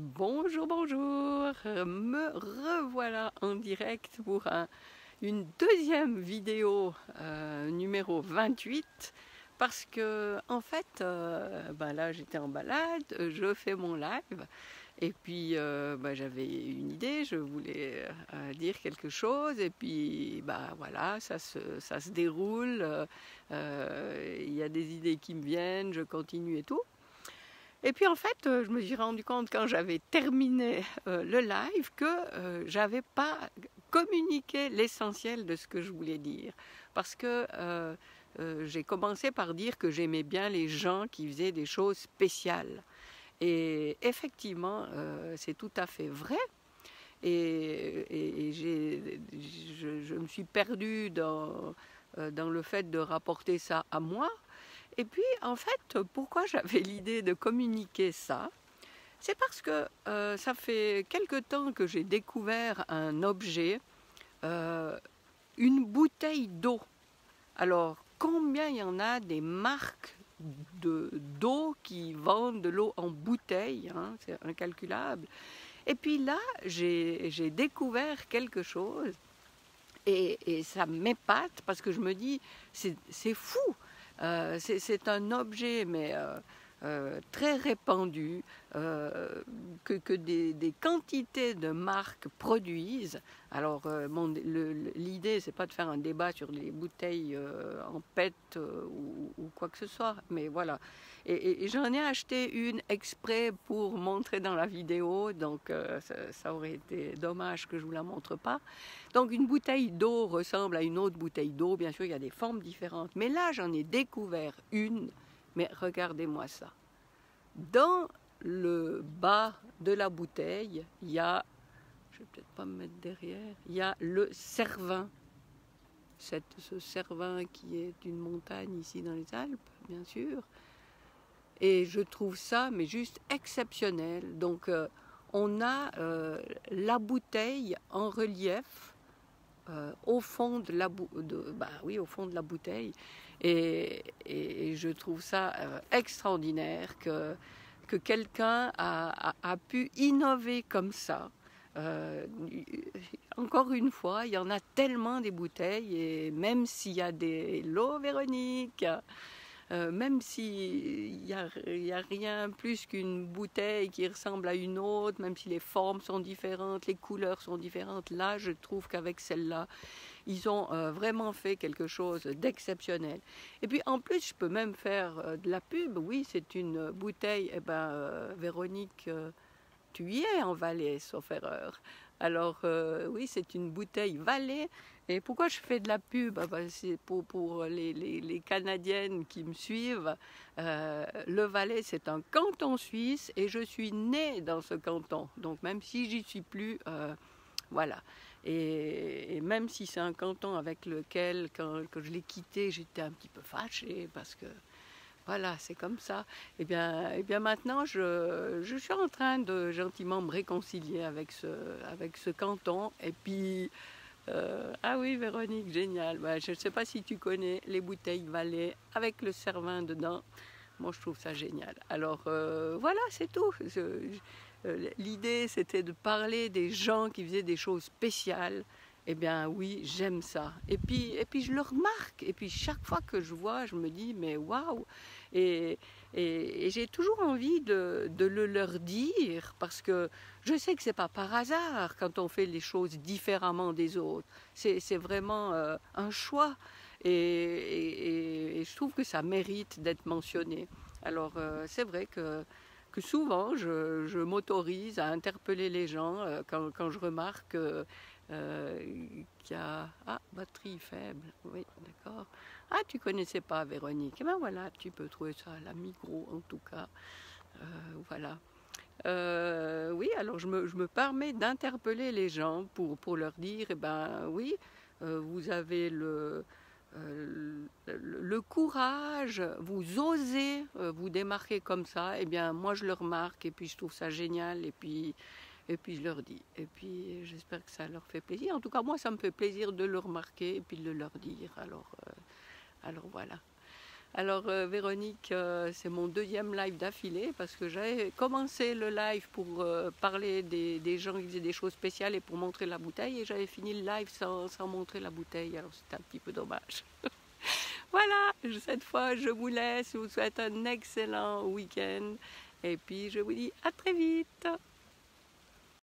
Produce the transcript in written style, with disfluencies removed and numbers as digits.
Bonjour, bonjour, me revoilà en direct pour une deuxième vidéo numéro 28 parce que en fait là j'étais en balade, je fais mon live et puis j'avais une idée, je voulais dire quelque chose et puis voilà, ça se déroule, il y a des idées qui me viennent, je continue et tout. Et puis en fait, je me suis rendu compte quand j'avais terminé le live que j'avais pas communiqué l'essentiel de ce que je voulais dire. Parce que j'ai commencé par dire que j'aimais bien les gens qui faisaient des choses spéciales. Et effectivement, c'est tout à fait vrai. Et je me suis perdue dans le fait de rapporter ça à moi. Et puis, en fait, pourquoi j'avais l'idée de communiquer ça? C'est parce que ça fait quelque temps que j'ai découvert un objet, une bouteille d'eau. Alors, combien il y en a des marques d'eau qui vendent de l'eau en bouteille, hein, c'est incalculable. Et puis là, j'ai découvert quelque chose et ça m'épate parce que je me dis, c'est fou. C'est un objet, mais très répandu, que des quantités de marques produisent. Alors, l'idée, c'est pas de faire un débat sur les bouteilles en PET ou quoi que ce soit, mais voilà. Et j'en ai acheté une exprès pour montrer dans la vidéo, donc ça aurait été dommage que je vous la montre pas. Donc une bouteille d'eau ressemble à une autre bouteille d'eau, bien sûr il y a des formes différentes, mais là j'en ai découvert une, mais regardez-moi ça. Dans le bas de la bouteille, il y a, je vais peut-être pas me mettre derrière, il y a le Cervin. Ce Cervin qui est une montagne ici dans les Alpes, bien sûr. Et je trouve ça mais juste exceptionnel. Donc on a la bouteille en relief au fond de au fond de la bouteille. Et je trouve ça extraordinaire que quelqu'un a pu innover comme ça. Encore une fois, il y en a tellement des bouteilles, et même s'il y a des lots, Véronique, même s'il n'y a rien plus qu'une bouteille qui ressemble à une autre, même si les formes sont différentes, les couleurs sont différentes, là je trouve qu'avec celle-là, ils ont vraiment fait quelque chose d'exceptionnel. Et puis en plus, je peux même faire de la pub. Oui, c'est une bouteille, Véronique, tu y es en Valais, sauf erreur. Alors oui, c'est une bouteille Valais. Et pourquoi je fais de la pub? C'est pour les Canadiennes qui me suivent. Le Valais, c'est un canton suisse et je suis née dans ce canton. Donc même si j'y suis plus, voilà. Et même si c'est un canton avec lequel, quand je l'ai quitté, j'étais un petit peu fâchée parce que voilà, c'est comme ça. Et bien maintenant, je suis en train de gentiment me réconcilier avec ce canton. Et puis, ah oui, Véronique, génial. Je ne sais pas si tu connais les bouteilles Valais avec le Cervin dedans. Moi, je trouve ça génial. Alors, voilà, c'est tout. L'idée, c'était de parler des gens qui faisaient des choses spéciales. Eh bien, oui, j'aime ça. Et puis, je le remarque. Et puis, chaque fois que je vois, je me dis, mais waouh! Et j'ai toujours envie de le leur dire, parce que je sais que c'est pas par hasard quand on fait les choses différemment des autres. C'est vraiment un choix. Et je trouve que ça mérite d'être mentionné. Alors, c'est vrai que souvent, je m'autorise à interpeller les gens quand je remarque qu'il y a... Ah, batterie faible, oui, d'accord. Ah, tu connaissais pas Véronique. Eh bien voilà, tu peux trouver ça à la Migros en tout cas. Voilà. Oui, alors je me permets d'interpeller les gens pour leur dire, eh ben oui, vous avez le courage, vous osez vous démarquer comme ça, eh bien moi je le remarque et puis je trouve ça génial et puis je leur dis. Et puis j'espère que ça leur fait plaisir. En tout cas moi ça me fait plaisir de le remarquer et puis de leur dire. Alors voilà. Alors Véronique, c'est mon deuxième live d'affilée parce que j'avais commencé le live pour parler des gens qui faisaient des choses spéciales et pour montrer la bouteille, et j'avais fini le live sans montrer la bouteille, alors c'était un petit peu dommage. Voilà, cette fois je vous laisse, je vous souhaite un excellent week-end et puis je vous dis à très vite.